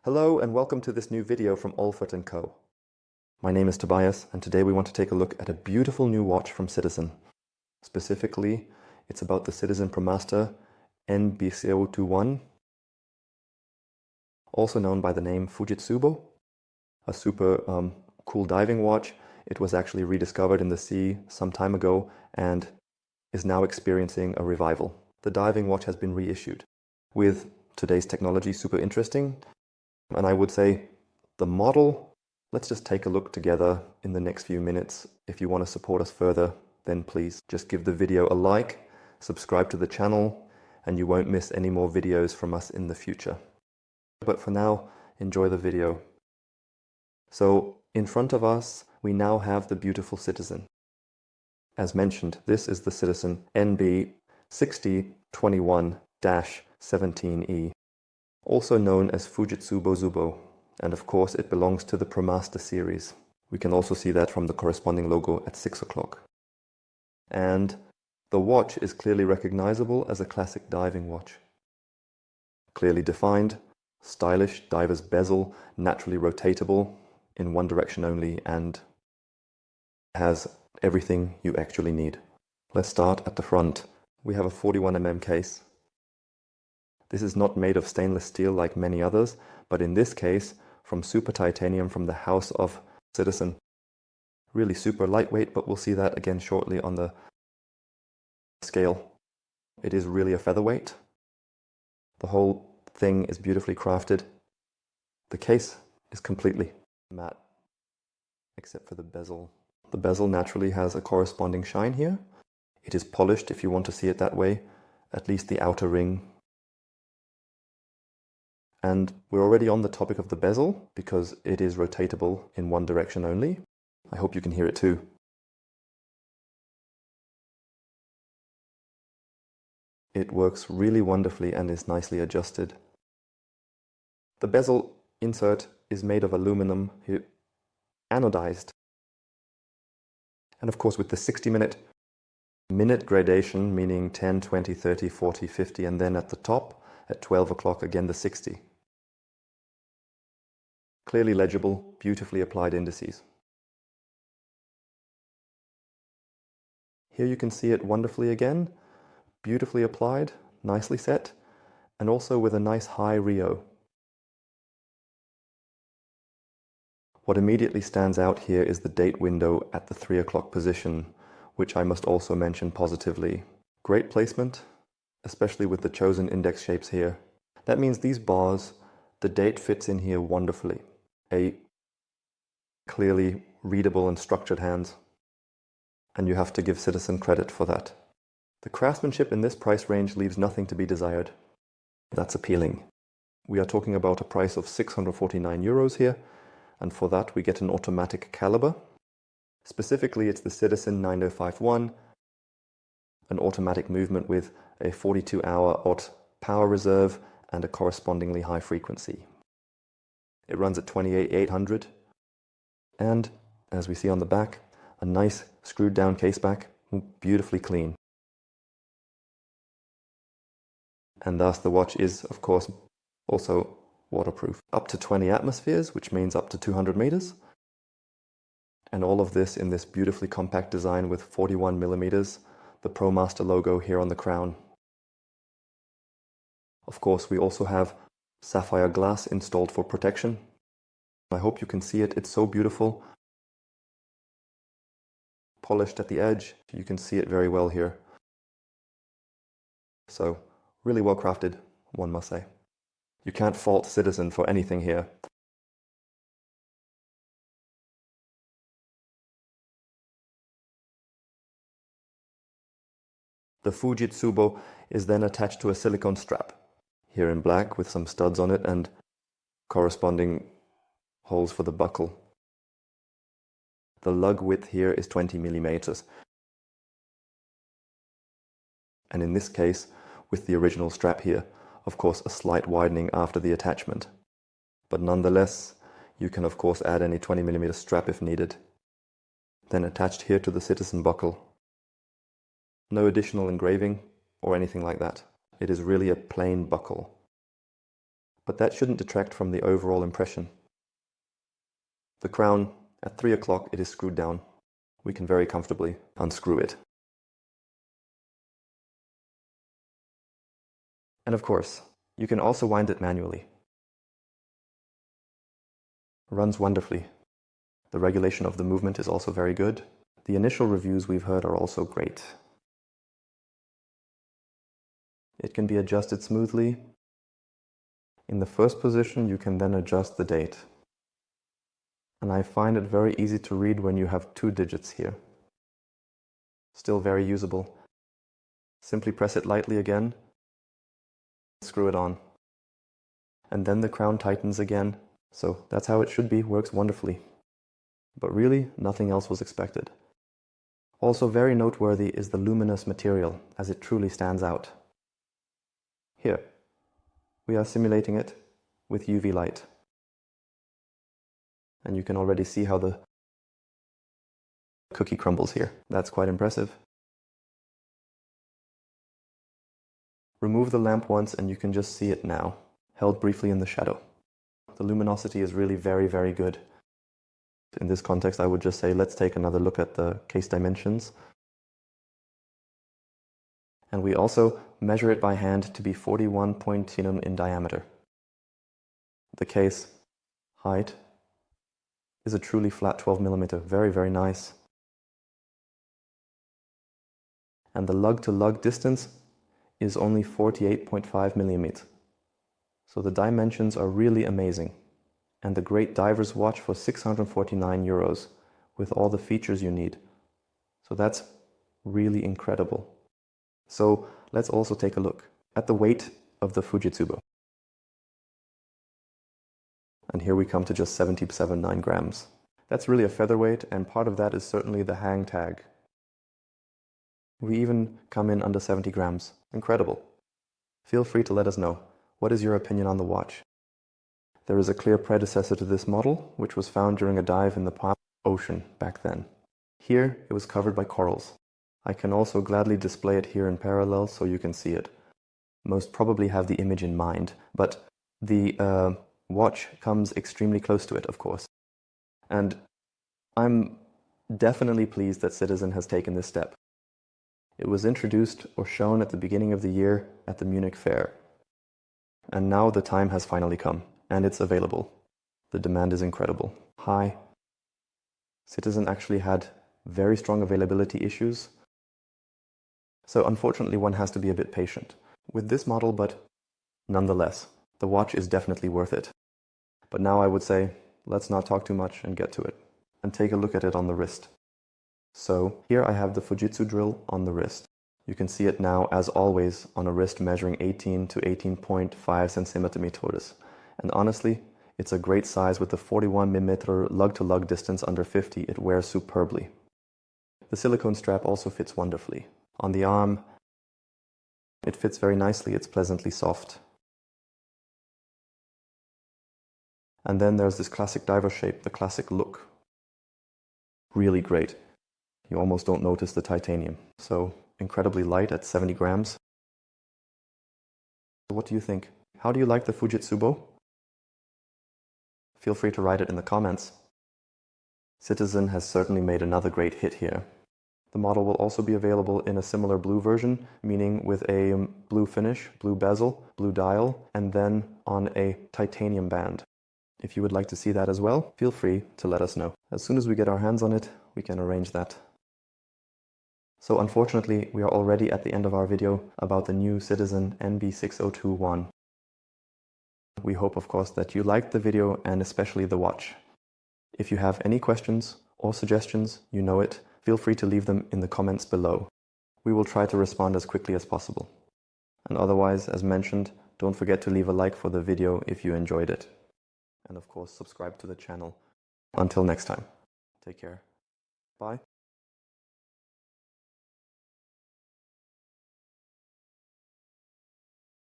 Hello and welcome to this new video from Olfert&Co. My name is Tobias and today we want to take a look at a beautiful new watch from Citizen. Specifically, it's about the Citizen Promaster NB6021, also known by the name Fujitsubo, a super cool diving watch. It was actually rediscovered in the sea some time ago and is now experiencing a revival. The diving watch has been reissued with today's technology, super interesting. And I would say the model, let's just take a look together in the next few minutes. If you want to support us further, then please just give the video a like, subscribe to the channel, and you won't miss any more videos from us in the future. But for now, enjoy the video. So in front of us, we now have the beautiful Citizen. As mentioned, this is the Citizen NB6021-17E. Also known as Fujitsubo Zubo, and of course it belongs to the Promaster series. We can also see that from the corresponding logo at 6 o'clock. And the watch is clearly recognizable as a classic diving watch. Clearly defined, stylish diver's bezel, naturally rotatable in one direction only, and has everything you actually need. Let's start at the front. We have a 41mm case. This is not made of stainless steel like many others, but in this case from super titanium from the house of Citizen. Really super lightweight, but we'll see that again shortly on the scale. It is really a featherweight. The whole thing is beautifully crafted. The case is completely matte, except for the bezel. The bezel naturally has a corresponding shine here. It is polished if you want to see it that way, at least the outer ring. And we're already on the topic of the bezel because it is rotatable in one direction only. I hope you can hear it too. It works really wonderfully and is nicely adjusted. The bezel insert is made of aluminum anodized. And of course with the 60-minute gradation, meaning 10, 20, 30, 40, 50, and then at the top at 12 o'clock again the 60. Clearly legible, beautifully applied indices. Here you can see it wonderfully again, beautifully applied, nicely set, and also with a nice high Rio. What immediately stands out here is the date window at the 3 o'clock position, which I must also mention positively. Great placement, especially with the chosen index shapes here. That means these bars, the date fits in here wonderfully. A clearly readable and structured hands, and you have to give Citizen credit for that. The craftsmanship in this price range leaves nothing to be desired. That's appealing. We are talking about a price of 649 euros here, and for that we get an automatic caliber. Specifically it's the Citizen 9051, an automatic movement with a 42-hour odd power reserve and a correspondingly high frequency. It runs at 28,800, and as we see on the back, a nice screwed down case back, beautifully clean. And thus the watch is, of course, also waterproof. Up to 20 atmospheres, which means up to 200 meters. And all of this in this beautifully compact design with 41mm, the Promaster logo here on the crown. Of course, we also have sapphire glass installed for protection. I hope you can see it. It's so beautiful. Polished at the edge. You can see it very well here. So, really well crafted, one must say. You can't fault Citizen for anything here. The Fujitsubo is then attached to a silicone strap, here in black with some studs on it and corresponding holes for the buckle. The lug width here is 20 millimeters. And in this case, with the original strap here, of course a slight widening after the attachment. But nonetheless, you can of course add any 20mm strap if needed. Then attached here to the Citizen buckle. No additional engraving or anything like that. It is really a plain buckle. but that shouldn't detract from the overall impression. The crown, at 3 o'clock, it is screwed down. We can very comfortably unscrew it. And of course, you can also wind it manually. Runs wonderfully. The regulation of the movement is also very good. The initial reviews we've heard are also great. It can be adjusted smoothly. In the first position, you can then adjust the date. And I find it very easy to read when you have 2 digits here. Still very usable. Simply press it lightly again, screw it on. And then the crown tightens again. So that's how it should be, works wonderfully. But really, nothing else was expected. Also very noteworthy is the luminous material, as it truly stands out. Here, we are simulating it with UV light. And you can already see how the cookie crumbles here. That's quite impressive. Remove the lamp once and you can just see it now, held briefly in the shadow. The luminosity is really very, very good. In this context, I would just say, let's take another look at the case dimensions. And we also measure it by hand to be 41.0 in diameter. The case height is a truly flat 12 millimeter, very, very nice. And the lug-to-lug distance is only 48.5 millimeters. So the dimensions are really amazing. And the great diver's watch for 649 euros with all the features you need. So that's really incredible. So let's also take a look at the weight of the Fujitsubo. And here we come to just 70.79 grams. That's really a featherweight, and part of that is certainly the hang tag. We even come in under 70 grams. Incredible. Feel free to let us know. What is your opinion on the watch? There is a clear predecessor to this model, which was found during a dive in the ocean back then. Here, it was covered by corals. I can also gladly display it here in parallel so you can see it. Most probably have the image in mind, but the watch comes extremely close to it, of course. And I'm definitely pleased that Citizen has taken this step. It was introduced or shown at the beginning of the year at the Munich Fair. And now the time has finally come. And it's available. The demand is incredible. High. Citizen actually had very strong availability issues. So unfortunately one has to be a bit patient with this model, but nonetheless, the watch is definitely worth it. But now I would say, let's not talk too much and get to it. And take a look at it on the wrist. So here I have the Fujitsu drill on the wrist. You can see it now, as always, on a wrist measuring 18 to 18.5 centimeters. And honestly, it's a great size with the 41 millimeter lug-to-lug distance under 50. It wears superbly. The silicone strap also fits wonderfully. On the arm, it fits very nicely. It's pleasantly soft. And then there's this classic diver shape, the classic look. Really great. You almost don't notice the titanium. So incredibly light at 70 grams. What do you think? How do you like the Fujitsubo? Feel free to write it in the comments. Citizen has certainly made another great hit here. The model will also be available in a similar blue version, meaning with a blue finish, blue bezel, blue dial, and then on a titanium band. If you would like to see that as well, feel free to let us know. As soon as we get our hands on it, we can arrange that. So unfortunately, we are already at the end of our video about the new Citizen NB6021. We hope, of course, that you liked the video and especially the watch. If you have any questions or suggestions, you know it, feel free to leave them in the comments below. We will try to respond as quickly as possible. And otherwise, as mentioned, don't forget to leave a like for the video if you enjoyed it. And of course, subscribe to the channel. Until next time, take care. Bye.